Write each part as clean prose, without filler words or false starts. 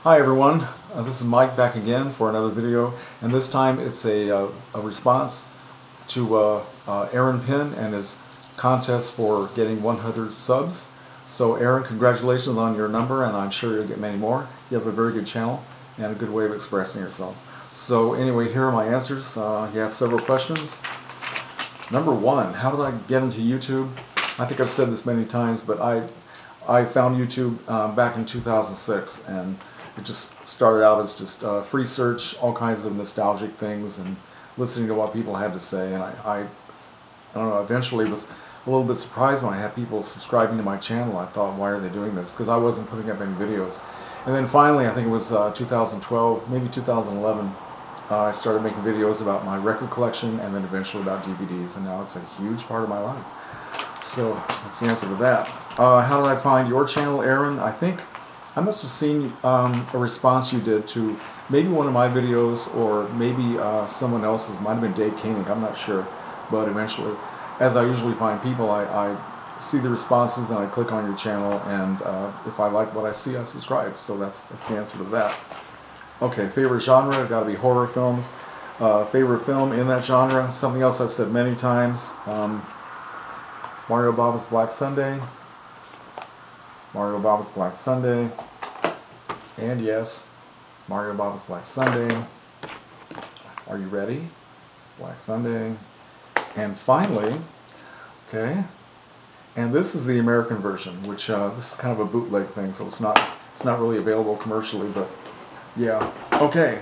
Hi everyone, this is Mike back again for another video, and this time it's a response to Aaron Pynn and his contest for getting 100 subs. So Aaron, congratulations on your number, and I'm sure you'll get many more. You have a very good channel and a good way of expressing yourself. So anyway, here are my answers. He asked several questions. Number one, how did I get into YouTube? I think I've said this many times, but I found YouTube back in 2006, and it just started out as just free search, all kinds of nostalgic things, and listening to what people had to say. And I don't know, eventually was a little bit surprised when I had people subscribing to my channel. I thought, why are they doing this? Because I wasn't putting up any videos. And then finally, I think it was 2012, maybe 2011, I started making videos about my record collection, and then eventually about DVDs, and now it's a huge part of my life. So that's the answer to that. How did I find your channel, Aaron? I think I must have seen a response you did to maybe one of my videos, or maybe someone else's. Might have been Dave Koenig, I'm not sure. But eventually, as I usually find people, I see the responses, then I click on your channel, and if I like what I see, I subscribe. So that's the answer to that. Okay, favorite genre, got to be horror films. Favorite film in that genre, something else I've said many times. Mario Bava's Black Sunday. Mario Bava's Black Sunday. And yes, Mario Bava's Black Sunday. Are you ready? Black Sunday. And finally, okay, and this is the American version, which this is kind of a bootleg thing, so it's not really available commercially, but yeah. Okay,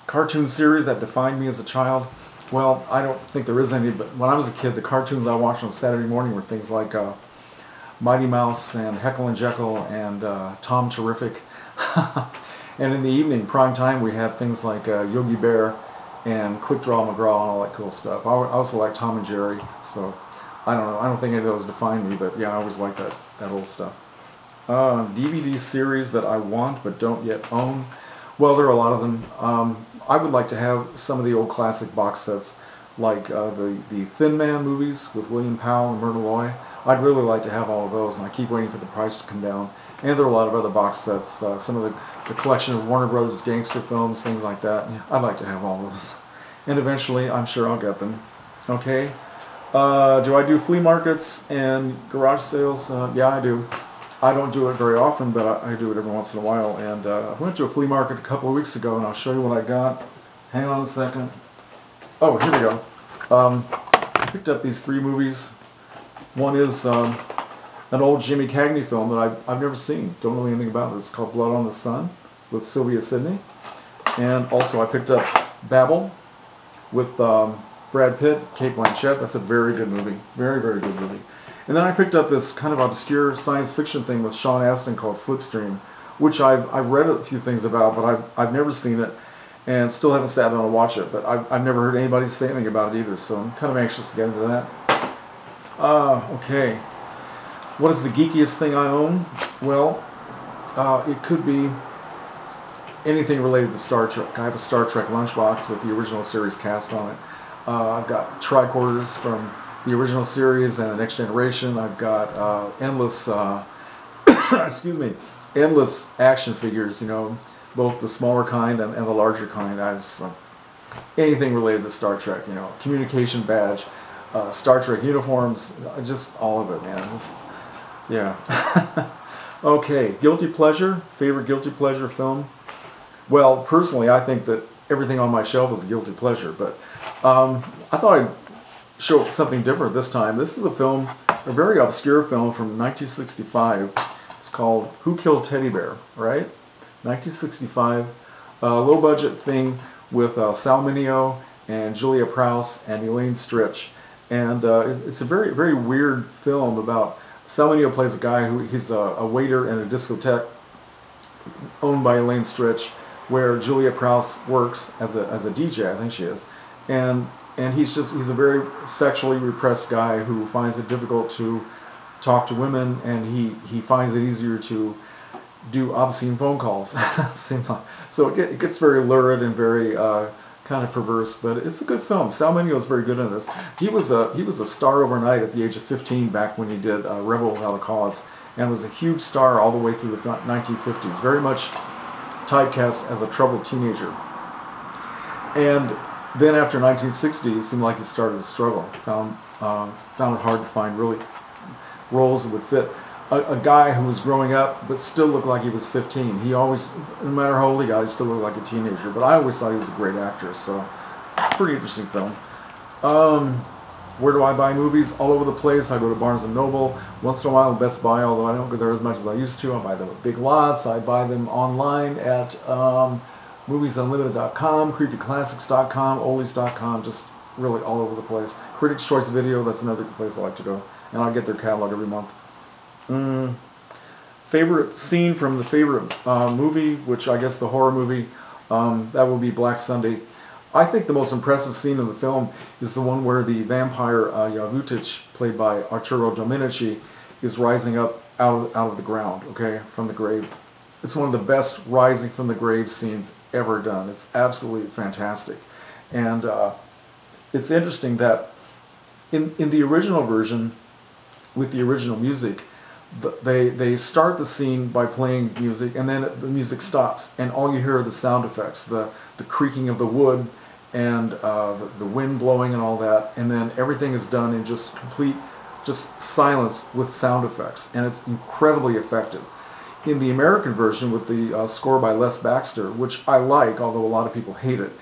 cartoon series that defined me as a child. Well, I don't think there is any, but when I was a kid, the cartoons I watched on Saturday morning were things like Mighty Mouse and Heckle and Jekyll and Tom Terrific. And in the evening, prime time, we had things like Yogi Bear and Quick Draw McGraw and all that cool stuff. I also like Tom and Jerry, so I don't know. I don't think any of those define me, but yeah, I always like that old stuff. DVD series that I want but don't yet own. Well, there are a lot of them. I would like to have some of the old classic box sets, like the Thin Man movies with William Powell and Myrna Loy. I'd really like to have all of those, and I keep waiting for the price to come down. And there are a lot of other box sets, some of the collection of Warner Brothers gangster films, things like that. Yeah, I'd like to have all those. And eventually, I'm sure I'll get them. Okay. Do I do flea markets and garage sales? Yeah, I do. I don't do it very often, but I do it every once in a while. And I went to a flea market a couple of weeks ago, and I'll show you what I got. Hang on a second. Oh, here we go. I picked up these 3 movies. One is an old Jimmy Cagney film that I've never seen. Don't know anything about it. It's called Blood on the Sun with Sylvia Sidney. And also I picked up Babel with Brad Pitt, Cate Blanchett. That's a very good movie. Very, very good movie. And then I picked up this kind of obscure science fiction thing with Sean Astin called Slipstream, which I've read a few things about, but I've never seen it, and still haven't sat down to watch it. But I've never heard anybody say anything about it either, so I'm kind of anxious to get into that. Okay. What is the geekiest thing I own? Well, it could be anything related to Star Trek. I have a Star Trek lunchbox with the original series cast on it. I've got tricorders from the original series and the Next Generation. I've got endless, excuse me, endless action figures. You know, both the smaller kind and the larger kind. I just anything related to Star Trek. You know, communication badge, Star Trek uniforms, just all of it, man. Just, yeah. Okay, guilty pleasure. Favorite guilty pleasure film? Well, personally, I think that everything on my shelf is a guilty pleasure, but I thought I'd show something different this time. This is a film, a very obscure film from 1965. It's called Who Killed Teddy Bear, right? 1965, low budget thing with Sal Mineo and Julia Prowse and Elaine Stritch. And it's a very, very weird film about Sal Mineo plays a guy who he's a waiter in a discotheque owned by Elaine Stritch, where Julia Prowse works as a DJ, I think she is. And he's a very sexually repressed guy who finds it difficult to talk to women, and he finds it easier to do obscene phone calls. So it gets very lurid and very kind of perverse, but it's a good film. Sal Mineo is very good in this. He was a star overnight at the age of 15 back when he did Rebel Without a Cause, and was a huge star all the way through the 1950s. Very much typecast as a troubled teenager. And then after 1960, it seemed like he started to struggle. Found it hard to find really roles that would fit a guy who was growing up but still looked like he was 15. He always, no matter how old he got, he still looked like a teenager. But I always thought he was a great actor, so pretty interesting film. Where do I buy movies? All over the place. I go to Barnes & Noble. Once in a while, Best Buy, although I don't go there as much as I used to. I buy them at Big Lots. I buy them online at MoviesUnlimited.com, CreepyClassics.com, Oldies.com, just really all over the place. Critics' Choice Video, that's another place I like to go. And I get their catalog every month. Favorite scene from the favorite movie, which I guess the horror movie, that will be Black Sunday. I think the most impressive scene in the film is the one where the vampire Javutic, played by Arturo Dominici, is rising up out of the ground, okay, from the grave. It's one of the best rising from the grave scenes ever done. It's absolutely fantastic. And it's interesting that in the original version, with the original music, they start the scene by playing music, and then the music stops, and all you hear are the sound effects, the creaking of the wood, and the wind blowing and all that, and then everything is done in just complete silence with sound effects, and it's incredibly effective. In the American version, with the score by Les Baxter, which I like, although a lot of people hate it,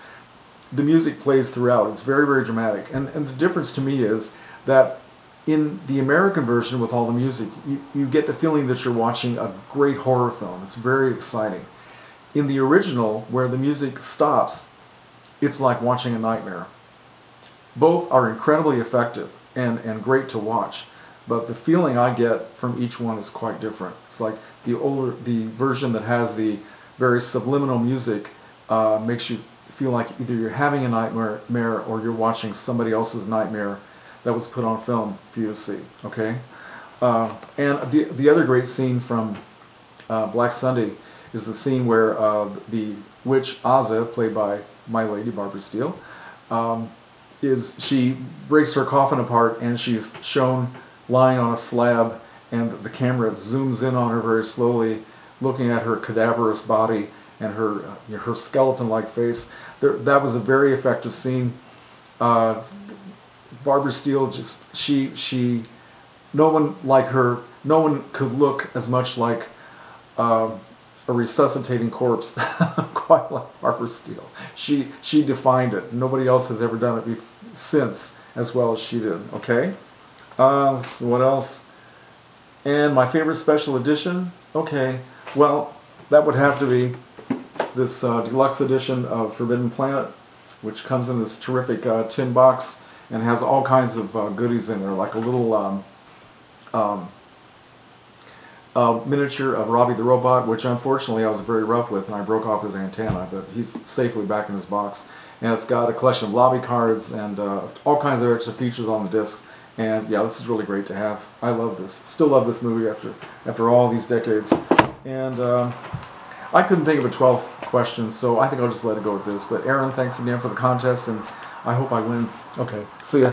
the music plays throughout. It's very, very dramatic, and the difference to me is that in the American version with all the music, you get the feeling that you're watching a great horror film. It's very exciting. In the original, where the music stops, it's like watching a nightmare. Both are incredibly effective and great to watch, but the feeling I get from each one is quite different. It's like the version that has the very subliminal music makes you feel like either you're having a nightmare or you're watching somebody else's nightmare that was put on film for you to see, okay? And the other great scene from Black Sunday is the scene where the witch Aza, played by my lady Barbara Steele, she breaks her coffin apart, and she's shown lying on a slab, and the camera zooms in on her very slowly, looking at her cadaverous body and her skeleton-like face. That was a very effective scene. Barbara Steele no one like her, no one could look as much like a resuscitating corpse quite like Barbara Steele. She defined it. Nobody else has ever done it since as well as she did, okay? What else? And my favorite special edition? Okay, well, that would have to be this deluxe edition of Forbidden Planet, which comes in this terrific tin box and has all kinds of goodies in there, like a little miniature of Robbie the Robot, which unfortunately I was very rough with, and I broke off his antenna, but he's safely back in his box. And it's got a collection of lobby cards and all kinds of extra features on the disc. And yeah, this is really great to have. I love this. Still love this movie after all these decades. And I couldn't think of a 12th question, so I think I'll just let it go with this. But Aaron, thanks again for the contest, and I hope I win. Okay, see ya.